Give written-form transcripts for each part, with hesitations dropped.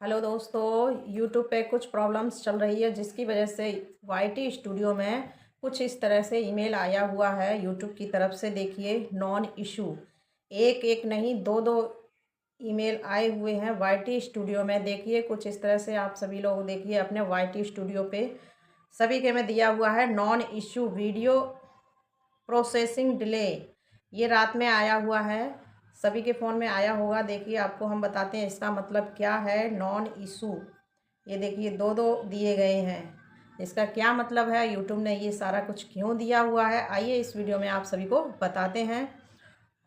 Hello दोस्तों, YouTube पे कुछ प्रॉब्लम्स चल रही है जिसकी वजह से वाईटी स्टूडियो में कुछ इस तरह से ईमेल आया हुआ है यूट्यूब की तरफ से। देखिए, नॉन इशू एक एक नहीं दो दो ईमेल आए हुए हैं वाईटी स्टूडियो में। देखिए, कुछ इस तरह से आप सभी लोग देखिए अपने वाईटी स्टूडियो पे सभी के में दिया हुआ है non issue video processing delay. ये रात में आया हुआ है, सभी के फ़ोन में आया होगा। देखिए, आपको हम बताते हैं इसका मतलब क्या है नॉन इशू। ये देखिए दो दो दिए गए हैं, इसका क्या मतलब है, यूट्यूब ने ये सारा कुछ क्यों दिया हुआ है, आइए इस वीडियो में आप सभी को बताते हैं।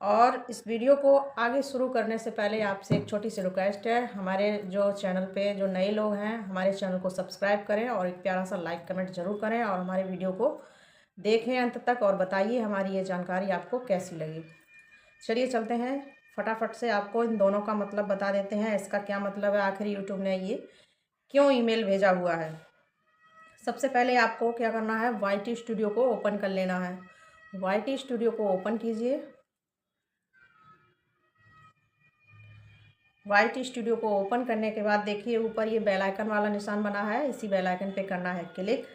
और इस वीडियो को आगे शुरू करने से पहले आपसे एक छोटी सी रिक्वेस्ट है, हमारे जो चैनल पे जो नए लोग हैं हमारे चैनल को सब्सक्राइब करें और एक प्यारा सा लाइक कमेंट ज़रूर करें और हमारे वीडियो को देखें अंत तक और बताइए हमारी ये जानकारी आपको कैसी लगी। चलिए चलते हैं, फटाफट से आपको इन दोनों का मतलब बता देते हैं, इसका क्या मतलब है, आखिर यूट्यूब ने ये क्यों ईमेल भेजा हुआ है। सबसे पहले आपको क्या करना है, वाईटी स्टूडियो को ओपन कर लेना है। वाईटी स्टूडियो को ओपन कीजिए। वाईटी स्टूडियो को ओपन करने के बाद देखिए ऊपर ये बेल आइकन वाला निशान बना है, इसी बेल आइकन पे करना है क्लिक।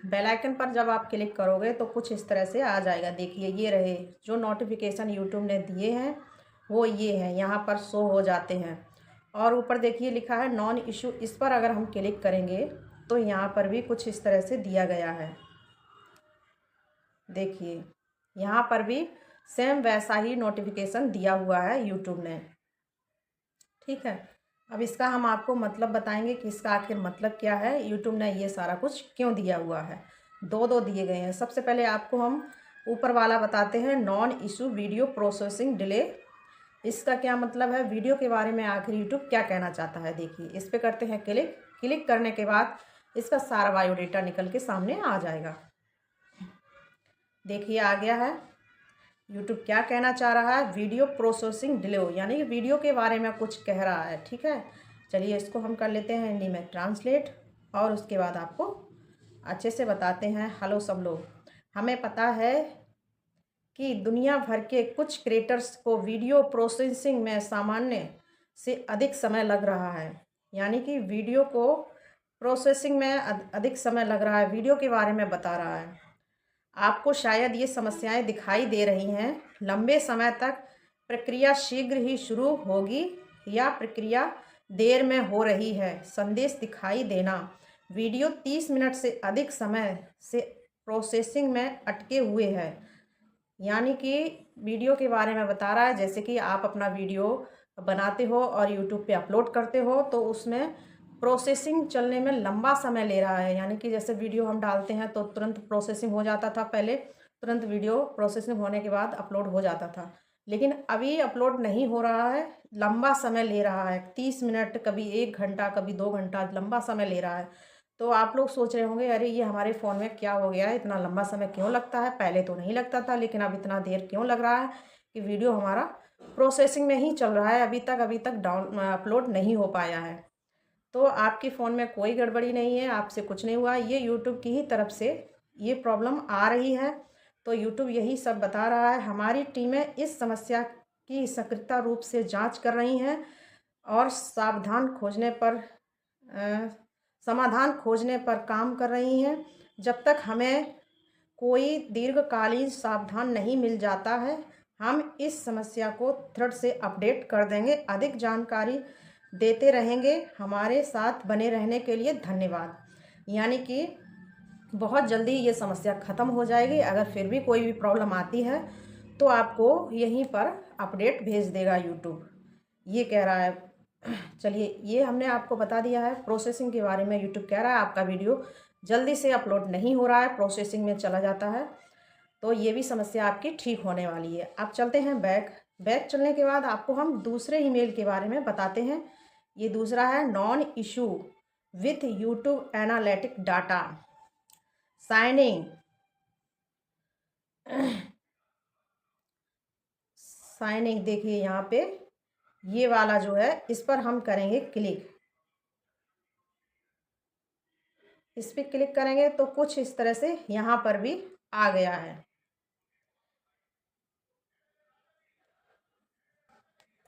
बेल आइकन पर जब आप क्लिक करोगे तो कुछ इस तरह से आ जाएगा। देखिए, ये रहे जो नोटिफिकेशन यूट्यूब ने दिए हैं वो ये हैं, यहाँ पर शो हो जाते हैं। और ऊपर देखिए लिखा है नॉन इशू, इस पर अगर हम क्लिक करेंगे तो यहाँ पर भी कुछ इस तरह से दिया गया है। देखिए, यहाँ पर भी सेम वैसा ही नोटिफिकेशन दिया हुआ है यूट्यूब ने। ठीक है, अब इसका हम आपको मतलब बताएंगे कि इसका आखिर मतलब क्या है, यूट्यूब ने ये सारा कुछ क्यों दिया हुआ है। दो दो दिए गए हैं। सबसे पहले आपको हम ऊपर वाला बताते हैं, non issue video processing delay. इसका क्या मतलब है, वीडियो के बारे में आखिर यूट्यूब क्या कहना चाहता है। देखिए, इस पर करते हैं क्लिक। क्लिक करने के बाद इसका सारा बायोडेटा निकल के सामने आ जाएगा। देखिए, आ गया है। यूट्यूब क्या कहना चाह रहा है, वीडियो प्रोसेसिंग डिले, यानी कि वीडियो के बारे में कुछ कह रहा है। ठीक है, चलिए इसको हम कर लेते हैं हिंदी में ट्रांसलेट और उसके बाद आपको अच्छे से बताते हैं। हेलो सब लोग, हमें पता है कि दुनिया भर के कुछ क्रिएटर्स को वीडियो प्रोसेसिंग में सामान्य से अधिक समय लग रहा है, यानी कि वीडियो को प्रोसेसिंग में अधिक समय लग रहा है, वीडियो के बारे में बता रहा है। आपको शायद ये समस्याएं दिखाई दे रही हैं। लंबे समय तक प्रक्रिया शीघ्र ही शुरू होगी या प्रक्रिया देर में हो रही है, संदेश दिखाई देना। वीडियो 30 मिनट से अधिक समय से प्रोसेसिंग में अटके हुए है, यानी कि वीडियो के बारे में बता रहा है। जैसे कि आप अपना वीडियो बनाते हो और यूट्यूब पे अपलोड करते हो तो उसमें प्रोसेसिंग चलने में लंबा समय ले रहा है, यानी कि जैसे वीडियो हम डालते हैं तो तुरंत प्रोसेसिंग हो जाता था, पहले तुरंत वीडियो प्रोसेसिंग होने के बाद अपलोड हो जाता था, लेकिन अभी अपलोड नहीं हो रहा है, लंबा समय ले रहा है। 30 मिनट, कभी 1 घंटा, कभी 2 घंटा, लंबा समय ले रहा है। तो आप लोग सोच रहे होंगे अरे ये हमारे फ़ोन में क्या हो गया है, इतना लंबा समय क्यों लगता है, पहले तो नहीं लगता था लेकिन अब इतना देर क्यों लग रहा है कि वीडियो हमारा प्रोसेसिंग में ही चल रहा है, अभी तक डाउन अपलोड नहीं हो पाया है। तो आपके फ़ोन में कोई गड़बड़ी नहीं है, आपसे कुछ नहीं हुआ, ये यूट्यूब की ही तरफ से ये प्रॉब्लम आ रही है। तो यूट्यूब यही सब बता रहा है। हमारी टीमें इस समस्या की सक्रियता रूप से जांच कर रही हैं और समाधान खोजने पर काम कर रही हैं। जब तक हमें कोई दीर्घकालीन समाधान नहीं मिल जाता है, हम इस समस्या को दृढ़ से अपडेट कर देंगे, अधिक जानकारी देते रहेंगे। हमारे साथ बने रहने के लिए धन्यवाद। यानी कि बहुत जल्दी ये समस्या ख़त्म हो जाएगी। अगर फिर भी कोई भी प्रॉब्लम आती है तो आपको यहीं पर अपडेट भेज देगा यूट्यूब, ये कह रहा है। चलिए, ये हमने आपको बता दिया है प्रोसेसिंग के बारे में। यूट्यूब कह रहा है आपका वीडियो जल्दी से अपलोड नहीं हो रहा है, प्रोसेसिंग में चला जाता है, तो ये भी समस्या आपकी ठीक होने वाली है। अब चलते हैं बैक। बैक चलने के बाद आपको हम दूसरे ईमेल के बारे में बताते हैं। ये दूसरा है non issue with YouTube analytic data signing. Signing देखिए यहाँ पे ये वाला जो है इस पर हम करेंगे क्लिक। इस पर क्लिक करेंगे तो कुछ इस तरह से यहाँ पर भी आ गया है।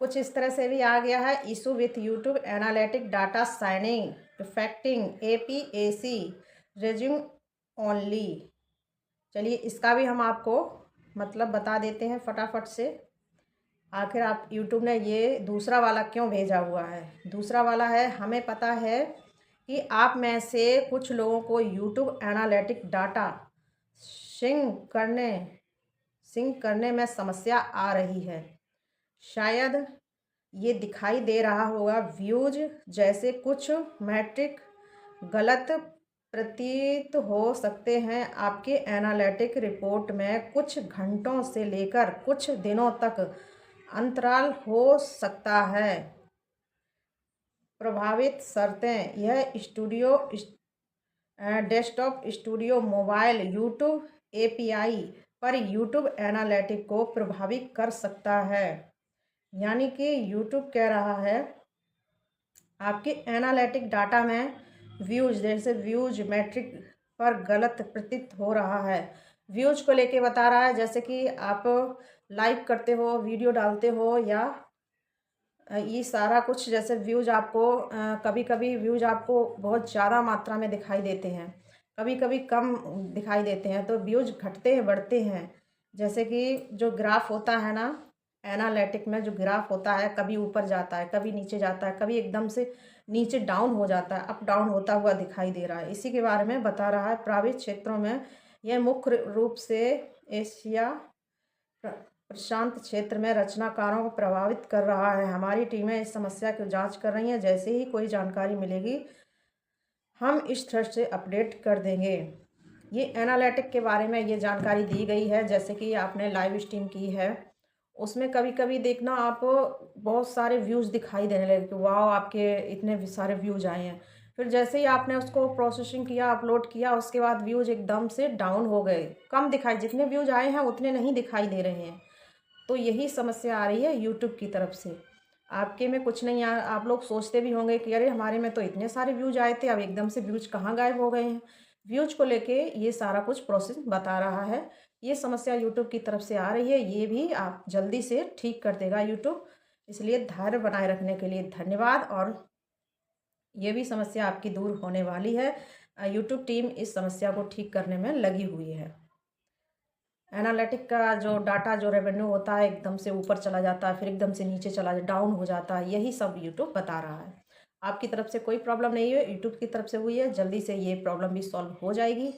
कुछ इस तरह से भी आ गया है, issue with YouTube analytic data signing affecting APAC resume only. चलिए इसका भी हम आपको मतलब बता देते हैं फटाफट से। आखिर आप यूट्यूब ने ये दूसरा वाला क्यों भेजा हुआ है। दूसरा वाला है, हमें पता है कि आप में से कुछ लोगों को यूट्यूब एनालिटिक डाटा सिंक करने में समस्या आ रही है। शायद ये दिखाई दे रहा होगा व्यूज जैसे कुछ मैट्रिक गलत प्रतीत हो सकते हैं। आपके एनालिटिक रिपोर्ट में कुछ घंटों से लेकर कुछ दिनों तक अंतराल हो सकता है। प्रभावित शर्तें, यह studio desktop studio mobile YouTube API पर यूट्यूब एनालिटिक को प्रभावित कर सकता है। यानी कि यूट्यूब कह रहा है आपके एनालिटिक डाटा में व्यूज जैसे व्यूज मैट्रिक पर गलत प्रतीत हो रहा है। व्यूज को लेके बता रहा है, जैसे कि आप लाइक करते हो, वीडियो डालते हो, या ये सारा कुछ जैसे व्यूज आपको कभी कभी व्यूज आपको बहुत ज़्यादा मात्रा में दिखाई देते हैं, कभी कभी कम दिखाई देते हैं, तो व्यूज घटते हैं बढ़ते हैं। जैसे कि जो ग्राफ होता है ना, एनालिटिक में जो ग्राफ होता है, कभी ऊपर जाता है, कभी नीचे जाता है, कभी एकदम से नीचे डाउन हो जाता है, अप डाउन होता हुआ दिखाई दे रहा है। इसी के बारे में बता रहा है। प्रभावित क्षेत्रों में यह मुख्य रूप से एशिया प्रशांत क्षेत्र में रचनाकारों को प्रभावित कर रहा है। हमारी टीमें इस समस्या की जांच कर रही हैं। जैसे ही कोई जानकारी मिलेगी हम इस थ्रेड से अपडेट कर देंगे। ये एनालिटिक के बारे में ये जानकारी दी गई है। जैसे कि आपने लाइव स्ट्रीम की है, उसमें कभी कभी देखना आपको बहुत सारे व्यूज़ दिखाई देने लगे कि वाह आपके इतने सारे व्यूज़ आए हैं। फिर जैसे ही आपने उसको प्रोसेसिंग किया, अपलोड किया, उसके बाद व्यूज़ एकदम से डाउन हो गए, कम दिखाई, जितने व्यूज़ आए हैं उतने नहीं दिखाई दे रहे हैं। तो यही समस्या आ रही है यूट्यूब की तरफ से। आपके में कुछ नहीं आप लोग सोचते भी होंगे कि अरे हमारे में तो इतने सारे व्यूज आए थे, अब एकदम से व्यूज कहाँ गायब हो गए हैं। व्यूज को लेके ये सारा कुछ प्रोसेस बता रहा है। ये समस्या यूट्यूब की तरफ से आ रही है, ये भी आप जल्दी से ठीक कर देगा यूट्यूब। इसलिए धैर्य बनाए रखने के लिए धन्यवाद। और ये भी समस्या आपकी दूर होने वाली है। यूट्यूब टीम इस समस्या को ठीक करने में लगी हुई है। एनालिटिक का जो डाटा जो रेवेन्यू होता है एकदम से ऊपर चला जाता है, फिर एकदम से नीचे चला डाउन हो जाता है, यही सब यूट्यूब बता रहा है। आपकी तरफ से कोई प्रॉब्लम नहीं है, यूट्यूब की तरफ से हुई है। जल्दी से ये प्रॉब्लम भी सॉल्व हो जाएगी।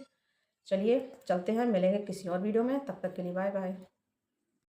चलिए चलते हैं, मिलेंगे किसी और वीडियो में, तब तक के लिए बाय बाय।